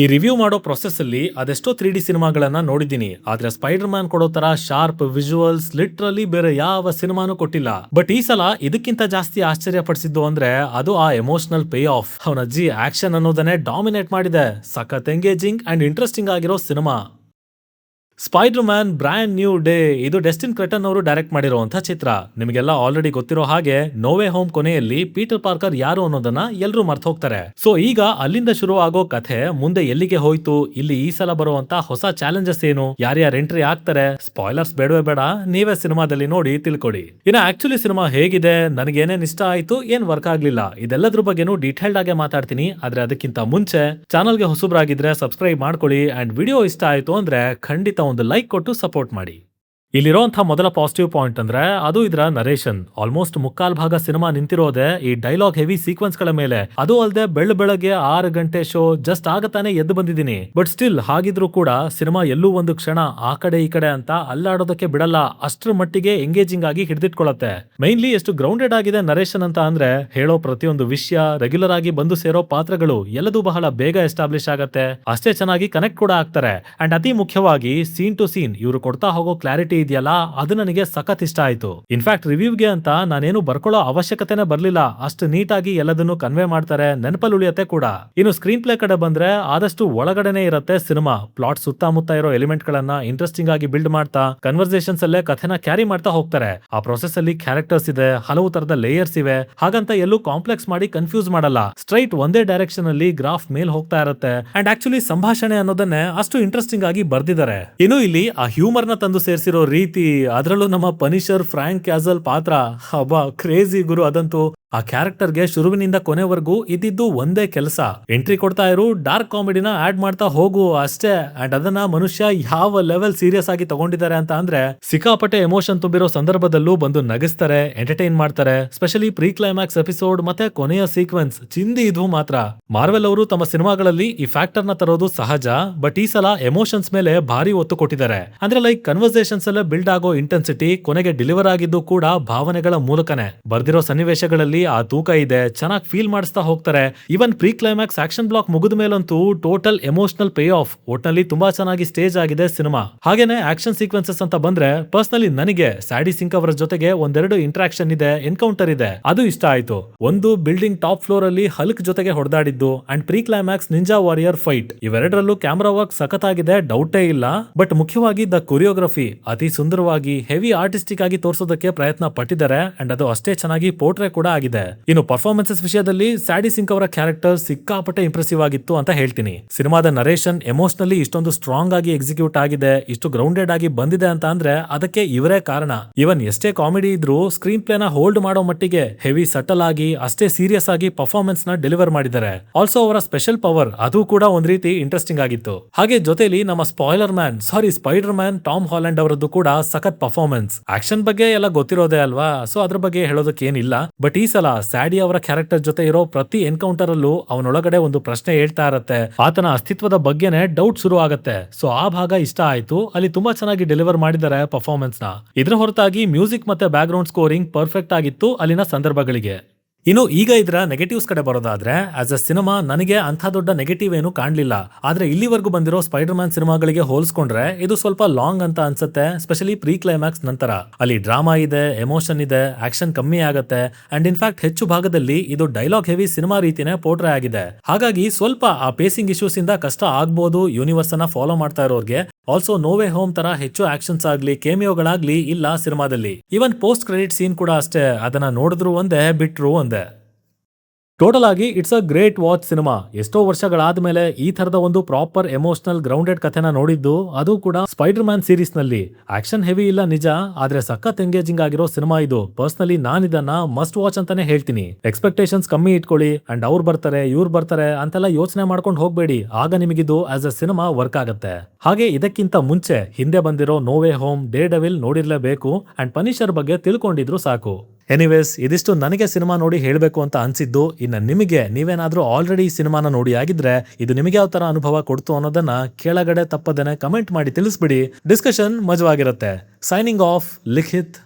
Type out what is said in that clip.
ಈ ರಿವ್ಯೂ ಮಾಡೋ ಪ್ರೊಸೆಸ್ ಅಲ್ಲಿ ಅದೆಷ್ಟೋ 3D ಸಿನಿಮಾಗಳನ್ನ ನೋಡಿದ್ದೀನಿ. ಆದ್ರೆ ಸ್ಪೈಡರ್ ಮ್ಯಾನ್ ಕೊಡೋ ತರ ಶಾರ್ಪ್ ವಿಜುವಲ್ಸ್ ಲಿಟ್ರಲಿ ಬೇರೆ ಯಾವ ಸಿನಿಮಾನು ಕೊಟ್ಟಿಲ್ಲ. ಬಟ್ ಈ ಸಲ ಇದಕ್ಕಿಂತ ಜಾಸ್ತಿ ಆಶ್ಚರ್ಯ ಪಡಿಸಿದ್ದು ಅಂದ್ರೆ ಅದು ಆ ಎಮೋಷನಲ್ ಪೇ ಆಫ್. ಅವನ ಅಜ್ಜಿ ಆಕ್ಷನ್ ಅನ್ನೋದನ್ನೇ ಡಾಮಿನೇಟ್ ಮಾಡಿದೆ. ಸಖತ್ ಎಂಗೇಜಿಂಗ್ ಅಂಡ್ ಇಂಟ್ರೆಸ್ಟಿಂಗ್ ಆಗಿರೋ cinema. Spider man brand new day ಇದು ಡೆಸ್ಟಿನ್ ಕ್ರೆಟನ್ ಅವರು ಡೈರೆಕ್ಟ್ ಮಾಡಿರುವಂತಹ ಚಿತ್ರ. ನಿಮಗೆಲ್ಲ ಆಲ್ರೆಡಿ ಗೊತ್ತಿರೋ ಹಾಗೆ ನೋವೆ ಹೋಮ್ ಕೊನೆಯಲ್ಲಿ ಪೀಟರ್ ಪಾರ್ಕರ್ ಯಾರು ಅನ್ನೋದನ್ನ ಎಲ್ಲರೂ ಮರ್ತು ಹೋಗ್ತಾರೆ. ಸೊ ಈಗ ಅಲ್ಲಿಂದ ಶುರು ಆಗೋ ಕಥೆ ಮುಂದೆ ಎಲ್ಲಿಗೆ ಹೋಯ್ತು, ಇಲ್ಲಿ ಈ ಸಲ ಬರುವಂತ ಹೊಸ ಚಾಲೆಂಜಸ್ ಏನು, ಯಾರ್ಯಾರು ಎಂಟ್ರಿ ಆಗ್ತಾರೆ, ಸ್ಪಾಯ್ಲರ್ಸ್ ಬೇಡವೇ ಬೇಡ, ನೀವೇ ಸಿನಿಮಾದಲ್ಲಿ ನೋಡಿ ತಿಳ್ಕೊಡಿ. ಇನ್ನು ಆಕ್ಚುಲಿ ಸಿನಿಮಾ ಹೇಗಿದೆ, ನನಗೆ ಏನೇನ್ ಇಷ್ಟ ಆಯ್ತು, ಏನ್ ವರ್ಕ್ ಆಗ್ಲಿಲ್ಲ, ಇದೆಲ್ಲದ್ರ ಬಗ್ಗೆನೂ ಡೀಟೇಲ್ಡ್ ಆಗಿ ಮಾತಾಡ್ತೀನಿ. ಆದ್ರೆ ಅದಕ್ಕಿಂತ ಮುಂಚೆ ಚಾನಲ್ಗೆ ಹೊಸಬ್ರಾಗಿದ್ರೆ ಸಬ್ಸ್ಕ್ರೈಬ್ ಮಾಡ್ಕೊಳ್ಳಿ ಅಂಡ್ ವಿಡಿಯೋ ಇಷ್ಟ ಆಯ್ತು ಅಂದ್ರೆ ಖಂಡಿತ ಒಂದು ಲೈಕ್ ಕೊಟ್ಟು ಸಪೋರ್ಟ್ ಮಾಡಿ. ಇಲ್ಲಿರೋಂಥ ಮೊದಲ ಪಾಸಿಟಿವ್ ಪಾಯಿಂಟ್ ಅಂದ್ರೆ ಅದು ಇದರ ನರೇಷನ್. ಆಲ್ಮೋಸ್ಟ್ ಮುಕ್ಕಾಲ್ ಭಾಗ ಸಿನಿಮಾ ನಿಂತಿರೋದೆ ಈ ಡೈಲಾಗ್ ಹೆವಿ ಸೀಕ್ವೆನ್ಸ್ ಗಳ ಮೇಲೆ. ಅದು ಅಲ್ಲದೆ ಬೆಳಗ್ಗೆ 6 ಗಂಟೆ ಶೋ ಜಸ್ಟ್ ಆಗತಾನೆ ಎದ್ದು ಬಂದಿದ್ದೀನಿ. ಬಟ್ ಸ್ಟಿಲ್ ಹಾಗಿದ್ರು ಕೂಡ ಸಿನಿಮಾ ಎಲ್ಲೂ ಒಂದು ಕ್ಷಣ ಆ ಕಡೆ ಈ ಕಡೆ ಅಂತ ಅಲ್ಲಾಡೋದಕ್ಕೆ ಬಿಡಲ್ಲ. ಅಷ್ಟರ ಮಟ್ಟಿಗೆ ಎಂಗೇಜಿಂಗ್ ಆಗಿ ಹಿಡಿದಿಟ್ಕೊಳ್ಳುತ್ತೆ. ಮೈನ್ಲಿ ಎಷ್ಟು ಗ್ರೌಂಡೆಡ್ ಆಗಿದೆ ನರೇಷನ್ ಅಂತ ಅಂದ್ರೆ ಹೇಳೋ ಪ್ರತಿಯೊಂದು ವಿಷಯ, ರೆಗ್ಯುಲರ್ ಆಗಿ ಬಂದು ಸೇರೋ ಪಾತ್ರಗಳು ಎಲ್ಲದೂ ಬಹಳ ಬೇಗ ಎಸ್ಟಾಬ್ಲಿಷ್ ಆಗತ್ತೆ. ಅಷ್ಟೇ ಚೆನ್ನಾಗಿ ಕನೆಕ್ಟ್ ಕೂಡ ಆಗ್ತಾರೆ. ಅಂಡ್ ಅತಿ ಮುಖ್ಯವಾಗಿ ಸೀನ್ ಟು ಸೀನ್ ಇವರು ಕೊಡ್ತಾ ಹೋಗೋ ಕ್ಲಾರಿಟಿ ಇದೆಯಲ್ಲ, ಅದು ನನಗೆ ಸಖತ್ ಇಷ್ಟ ಆಯ್ತು. ಇನ್ಫ್ಯಾಕ್ಟ್ ರಿವ್ಯೂಗೆ ಅಂತ ನಾನೇನು ಬರ್ಕೊಳ್ಳೋ ಅವಶ್ಯಕತೆನೆ ಬರ್ಲಿಲ್ಲ. ಅಷ್ಟು ನೀಟಾಗಿ ಎಲ್ಲದನ್ನು ಕನ್ವೆ ಮಾಡ್ತಾರೆ, ನೆನಪಲ್ಲಿ ಉಳಿಯತ್ತೆ ಕೂಡ. ಇನ್ನು ಸ್ಕ್ರೀನ್ ಪ್ಲೇ ಕಡೆ ಬಂದ್ರೆ ಆದಷ್ಟು ಒಳಗಡೆನೆ ಇರುತ್ತೆ ಸಿನಿಮಾ. ಪ್ಲಾಟ್ ಸುತ್ತಮುತ್ತ ಇರೋ ಎಲಿಮೆಂಟ್ ಗಳನ್ನ ಇಂಟ್ರೆಸ್ಟಿಂಗ್ ಆಗಿ ಬಿಲ್ಡ್ ಮಾಡ್ತಾ ಕನ್ವರ್ಸೇಷನ್ಸ್ ಅಲ್ಲೇ ಕಥೆನ ಕ್ಯಾರಿ ಮಾಡ್ತಾ ಹೋಗ್ತಾರೆ. ಆ ಪ್ರೊಸೆಸ್ ಅಲ್ಲಿ ಕ್ಯಾರೆಕ್ಟರ್ಸ್ ಇದೆ, ಹಲವು ತರದ ಲೇಯರ್ಸ್ ಇವೆ. ಹಾಗಂತ ಎಲ್ಲೂ ಕಾಂಪ್ಲೆಕ್ಸ್ ಮಾಡಿ ಕನ್ಫ್ಯೂಸ್ ಮಾಡಲ್ಲ. ಸ್ಟ್ರೈಟ್ ಒಂದೇ ಡೈರೆಕ್ಷನ್ ಅಲ್ಲಿ ಗ್ರಾಫ್ ಮೇಲ್ ಹೋಗ್ತಾ ಇರುತ್ತೆ. ಅಂಡ್ ಆಕ್ಚುಲಿ ಸಂಭಾಷಣೆ ಅನ್ನೋದನ್ನೇ ಅಷ್ಟು ಇಂಟ್ರೆಸ್ಟಿಂಗ್ ಆಗಿ ಬರ್ದಿದ್ದಾರೆ. ಇನ್ನು ಇಲ್ಲಿ ಆ ಹ್ಯೂಮರ್ ನ ತಂದು ಸೇರಿಸಿರೋ ರೀತಿ, ಅದರಲ್ಲೂ ನಮ್ಮ ಪನಿಷರ್ ಫ್ರಾಂಕ್ ಕ್ಯಾಸಲ್ ಪಾತ್ರ ಹಬ್ಬ ಕ್ರೇಜಿ ಗುರು. ಅದಂತೂ ಆ ಕ್ಯಾರೆಕ್ಟರ್ಗೆ ಶುರುವಿನಿಂದ ಕೊನೆವರೆಗೂ ಇದ್ದಿದ್ದು ಒಂದೇ ಕೆಲಸ, ಎಂಟ್ರಿ ಕೊಡ್ತಾ ಇರು, ಡಾರ್ಕ್ ಕಾಮಿಡಿನ ಆಡ್ ಮಾಡ್ತಾ ಹೋಗು ಅಷ್ಟೇ. ಅಂಡ್ ಅದನ್ನ ಮನುಷ್ಯ ಯಾವ ಲೆವೆಲ್ ಸೀರಿಯಸ್ ಆಗಿ ತಗೊಂಡಿದ್ದಾರೆ ಅಂತ ಅಂದ್ರೆ ಸಿಕ್ಕಾಪಟ್ಟೆ ಎಮೋಷನ್ ತುಂಬಿರೋ ಸಂದರ್ಭದಲ್ಲೂ ಬಂದು ನಗಿಸ್ತಾರೆ, ಎಂಟರ್ಟೈನ್ ಮಾಡ್ತಾರೆ. ಸ್ಪೆಷಲಿ ಪ್ರೀ ಕ್ಲೈಮ್ಯಾಕ್ಸ್ ಎಪಿಸೋಡ್ ಮತ್ತೆ ಕೊನೆಯ ಸೀಕ್ವೆನ್ಸ್ ಚಿಂದಿ ಇದು ಮಾತ್ರ. ಮಾರ್ವೆಲ್ ಅವರು ತಮ್ಮ ಸಿನಿಮಾಗಳಲ್ಲಿ ಈ ಫ್ಯಾಕ್ಟರ್ ನ ತರೋದು ಸಹಜ. ಬಟ್ ಈ ಸಲ ಎಮೋಷನ್ಸ್ ಮೇಲೆ ಭಾರಿ ಒತ್ತು ಕೊಟ್ಟಿದ್ದಾರೆ. ಅಂದ್ರೆ ಲೈಕ್ ಕನ್ವರ್ಸೇಷನ್ಸ್ ಎಲ್ಲ ಬಿಲ್ಡ್ ಆಗೋ ಇಂಟೆನ್ಸಿಟಿ ಕೊನೆಗೆ ಡೆಲಿವರ್ ಆಗಿದ್ದು ಕೂಡ ಭಾವನೆಗಳ ಮೂಲಕನೇ. ಬರ್ದಿರೋ ಸನ್ನಿವೇಶಗಳಲ್ಲಿ ಆ ತೂಕ ಇದೆ, ಚೆನ್ನಾಗಿ ಫೀಲ್ ಮಾಡಿಸ್ತಾ ಹೋಗ್ತಾರೆ. ಇವನ್ ಪ್ರೀ ಕ್ಲೈಮ್ಯಾಕ್ಸ್ ಆಕ್ಷನ್ ಬ್ಲಾಕ್ ಮುಗಿದ ಮೇಲಂತೂ ಟೋಟಲ್ ಎಮೋಷನಲ್ ಪೇ ಆಫ್. ಒಟ್ನಲ್ಲಿ ತುಂಬಾ ಚೆನ್ನಾಗಿ ಸ್ಟೇಜ್ ಆಗಿದೆ ಸಿನಿಮಾ. ಹಾಗೇನೆ ಆಕ್ಷನ್ ಸೀಕ್ವೆನ್ಸಸ್ ಅಂತ ಬಂದ್ರೆ ಪರ್ಸನಲಿ ನನಗೆ ಸ್ಯಾಡಿ ಸಿಂಕ್ ಅವರ ಜೊತೆಗೆ ಒಂದೆರಡು ಇಂಟ್ರಾಕ್ಷನ್ ಇದೆ, ಎನ್ಕೌಂಟರ್ ಇದೆ, ಅದು ಇಷ್ಟ ಆಯ್ತು. ಒಂದು ಬಿಲ್ಡಿಂಗ್ ಟಾಪ್ ಫ್ಲೋರ್ ಅಲ್ಲಿ ಹಲ್ಕ್ ಜೊತೆಗೆ ಹೊಡೆದಾಡಿದ್ದು and pre climax ninja warrior fight, ಇವೆರಡರಲ್ಲೂ ಕ್ಯಾಮ್ರಾ ವರ್ಕ್ ಸಖತ್ತಾಗಿದೆ, ಡೌಟೇ ಇಲ್ಲ. ಬಟ್ ಮುಖ್ಯವಾಗಿ ದ ಕೊರಿಯೋಗ್ರಫಿ ಅತಿ ಸುಂದರವಾಗಿ ಹೆವಿ ಆರ್ಟಿಸ್ಟಿಕ್ ಆಗಿ ತೋರಿಸೋದಕ್ಕೆ ಪ್ರಯತ್ನ ಪಟ್ಟಿದ್ದಾರೆ. ಅಂಡ್ ಅದು ಅಷ್ಟೇ ಚೆನ್ನಾಗಿ ಪೋರ್ಟ್ರೇ ಕೂಡ ಆಗಿದೆ. ಇನ್ನು ಪರ್ಫಾರ್ಮೆನ್ಸಸ್ ವಿಷಯದಲ್ಲಿ ಸ್ಯಾಡಿ ಸಿಂಕ್ ಅವರ ಕ್ಯಾರೆಕ್ಟರ್ ಸಿಕ್ಕಾಪಟ್ಟೆ ಇಂಪ್ರೆಸಿವ್ ಆಗಿತ್ತು ಅಂತ ಹೇಳ್ತೀನಿ. ಸಿನಿಮಾದ ನರೇಷನ್ ಎಮೋಷನಲಿ ಇಷ್ಟೊಂದು ಸ್ಟ್ರಾಂಗ್ ಆಗಿ ಎಕ್ಸಿಕ್ಯೂಟ್ ಆಗಿದೆ, ಇಷ್ಟು ಗ್ರೌಂಡೆಡ್ ಆಗಿ ಬಂದಿದೆ ಅಂತ ಅಂದ್ರೆ ಅದಕ್ಕೆ ಇವರೇ ಕಾರಣ. ಇವನ್ ಎಷ್ಟೇ ಕಾಮಿಡಿ ಇದ್ರೂ ಸ್ಕ್ರೀನ್ ಪ್ಲೇ ನ ಹೋಲ್ಡ್ ಮಾಡೋ ಮಟ್ಟಿಗೆ ಹೆವಿ ಸಟಲ್ ಆಗಿ ಅಷ್ಟೇ ಸೀರಿಯಸ್ ಆಗಿ ಪರ್ಫಾರ್ಮೆನ್ಸ್ ನ ಡೆಲಿವರ್ ಮಾಡಿದ್ದಾರೆ. ಆಲ್ಸೋ ಅವರ ಸ್ಪೆಷಲ್ ಪವರ್ ಅದು ಕೂಡ ಒಂದ್ ರೀತಿ ಇಂಟ್ರೆಸ್ಟಿಂಗ್ ಆಗಿತ್ತು. ಹಾಗೆ ಜೊತೆಲಿ ನಮ್ಮ ಸ್ಪೈಡರ್ ಮ್ಯಾನ್ ಟಾಮ್ ಹಾಲೆಂಡ್ ಅವರದ್ದು ಕೂಡ ಸಖತ್ ಪರ್ಫಾರ್ಮೆನ್ಸ್. ಆಕ್ಷನ್ ಬಗ್ಗೆ ಎಲ್ಲ ಗೊತ್ತಿರೋದೇ ಅಲ್ವಾ, ಸೊ ಅದ್ರ ಬಗ್ಗೆ ಹೇಳೋದಕ್ಕೆ ಏನಿಲ್ಲ. ಬಟ್ ಈ ಸಲ ಸ್ಯಾಡಿ ಅವರ ಕ್ಯಾರೆಕ್ಟರ್ ಜೊತೆ ಇರೋ ಪ್ರತಿ ಎನ್ಕೌಂಟರ್ ಅಲ್ಲೂ ಅವನೊಳಗಡೆ ಒಂದು ಪ್ರಶ್ನೆ ಹೇಳ್ತಾ ಇರತ್ತೆ, ಆತನ ಅಸ್ತಿತ್ವದ ಬಗ್ಗೆನೆ ಡೌಟ್ ಶುರು ಆಗತ್ತೆ. ಸೊ ಆ ಭಾಗ ಇಷ್ಟ ಆಯ್ತು, ಅಲ್ಲಿ ತುಂಬಾ ಚೆನ್ನಾಗಿ ಡೆಲಿವರ್ ಮಾಡಿದ್ದಾರೆ ಪರ್ಫಾರ್ಮೆನ್ಸ್ ನ. ಇದ್ರ ಹೊರತಾಗಿ ಮ್ಯೂಸಿಕ್ ಮತ್ತೆ ಬ್ಯಾಕ್ ಗ್ರೌಂಡ್ ಸ್ಕೋರಿಂಗ್ ಪರ್ಫೆಕ್ಟ್ ಆಗಿತ್ತು ಅಲ್ಲಿನ ಸಂದರ್ಭಗಳಿಗೆ. ಇನ್ನು ಈಗ ಇದರ ನೆಗೆಟಿವ್ಸ್ ಕಡೆ ಬರೋದಾದ್ರೆ ಆಸ್ ಅ ಸಿನಿಮಾ ನನಗೆ ಅಂಥ ದೊಡ್ಡ ನೆಗೆಟಿವ್ ಏನು ಕಾಣ್ಲಿಲ್ಲ. ಆದ್ರೆ ಇಲ್ಲಿವರೆಗೂ ಬಂದಿರೋ ಸ್ಪೈಡರ್ ಮ್ಯಾನ್ ಸಿನಿಮಾಗಳಿಗೆ ಹೋಲಿಸ್ಕೊಂಡ್ರೆ ಇದು ಸ್ವಲ್ಪ ಲಾಂಗ್ ಅಂತ ಅನ್ಸುತ್ತೆ. ಸ್ಪೆಷಲಿ ಪ್ರೀ ಕ್ಲೈಮ್ಯಾಕ್ಸ್ ನಂತರ ಅಲ್ಲಿ ಡ್ರಾಮಾ ಇದೆ, ಎಮೋಷನ್ ಇದೆ, ಆಕ್ಷನ್ ಕಮ್ಮಿ ಆಗತ್ತೆ. ಅಂಡ್ ಇನ್ಫ್ಯಾಕ್ಟ್ ಹೆಚ್ಚು ಭಾಗದಲ್ಲಿ ಇದು ಡೈಲಾಗ್ ಹೆವಿ ಸಿನಿಮಾ ರೀತಿನೇ ಪೋರ್ಟ್ರೇ ಆಗಿದೆ. ಹಾಗಾಗಿ ಸ್ವಲ್ಪ ಆ ಪೇಸಿಂಗ್ ಇಶ್ಯೂಸ್ ಇಂದ ಕಷ್ಟ ಆಗ್ಬೋದು ಯೂನಿವರ್ಸ್ ಅನ್ನ ಫಾಲೋ ಮಾಡ್ತಾ ಇರೋರ್ಗೆ. ಆಲ್ಸೋ ನೋವೆ ಹೋಮ್ ತರ ಹೆಚ್ಚು ಆಕ್ಷನ್ಸ್ ಆಗ್ಲಿ ಕೇಮಿಯೋಗಳಾಗ್ಲಿ ಇಲ್ಲ ಸಿನಿಮಾದಲ್ಲಿ. ಇವನ್ ಪೋಸ್ಟ್ ಕ್ರೆಡಿಟ್ ಸೀನ್ ಕೂಡ ಅಷ್ಟೇ, ಅದನ್ನ ನೋಡಿದ್ರು ಒಂದೇ ಬಿಟ್ರು ಒಂದೇ. ಟೋಟಲ್ ಆಗಿ it's a great watch cinema. ಎಷ್ಟೋ ವರ್ಷಗಳಾದ್ಮೇಲೆ ಈ ತರದ ಒಂದು ಪ್ರಾಪರ್ ಎಮೋಷನಲ್ ಗ್ರೌಂಡೆಡ್ ಕಥೆನ ನೋಡಿದ್ದು, ಅದು ಕೂಡ ಸ್ಪೈಡರ್ ಮ್ಯಾನ್ ಸೀರೀಸ್ ನಲ್ಲಿ. ಆಕ್ಷನ್ ಹೆವಿ ಇಲ್ಲ ನಿಜ, ಆದ್ರೆ ಸಖತ್ ಎಂಗೇಜಿಂಗ್ ಆಗಿರೋ ಸಿನಿಮಾ ಇದು. ಪರ್ಸನಲಿ ನಾನು ಇದನ್ನ ಮಸ್ಟ್ ವಾಚ್ ಅಂತಾನೆ ಹೇಳ್ತೀನಿ. ಎಕ್ಸ್ಪೆಕ್ಟೇಷನ್ಸ್ ಕಮ್ಮಿ ಇಟ್ಕೊಳ್ಳಿ ಅಂಡ್ ಅವ್ರು ಬರ್ತಾರೆ ಇವ್ರು ಬರ್ತಾರೆ ಅಂತೆಲ್ಲ ಯೋಚನೆ ಮಾಡ್ಕೊಂಡು ಹೋಗ್ಬೇಡಿ, ಆಗ ನಿಮಗಿದು ಆಸ್ ಅ ಸಿನಿಮಾ ವರ್ಕ್ ಆಗತ್ತೆ. ಹಾಗೆ ಇದಕ್ಕಿಂತ ಮುಂಚೆ ಹಿಂದೆ ಬಂದಿರೋ ನೋವೆ ಹೋಮ್, ಡೇ ಡೆವಿಲ್ ನೋಡಿರ್ಲೇಬೇಕು ಅಂಡ್ ಪನಿಷರ್ ಬಗ್ಗೆ ತಿಳ್ಕೊಂಡಿದ್ರು ಸಾಕು. ಎನಿವೇಸ್ ಇದಿಷ್ಟು ನನಗೆ ಸಿನಿಮಾ ನೋಡಿ ಹೇಳಬೇಕು ಅಂತ ಅನ್ಸಿದ್ದು. ಇನ್ನು ನಿಮಗೆ ನೀವೇನಾದ್ರೂ ಆಲ್ರೆಡಿ ಈ ಸಿನಿಮಾನ ನೋಡಿ ಆಗಿದ್ರೆ ಇದು ನಿಮಗೆ ಯಾವ ತರ ಅನುಭವ ಕೊಡ್ತು ಅನ್ನೋದನ್ನ ಕೆಳಗಡೆ ತಪ್ಪದೇನೆ ಕಮೆಂಟ್ ಮಾಡಿ ತಿಳಿಸ್ಬಿಡಿ. ಡಿಸ್ಕಷನ್ ಮಜವಾಗಿರುತ್ತೆ. ಸೈನಿಂಗ್ ಆಫ್, ಲಿಖಿತ್.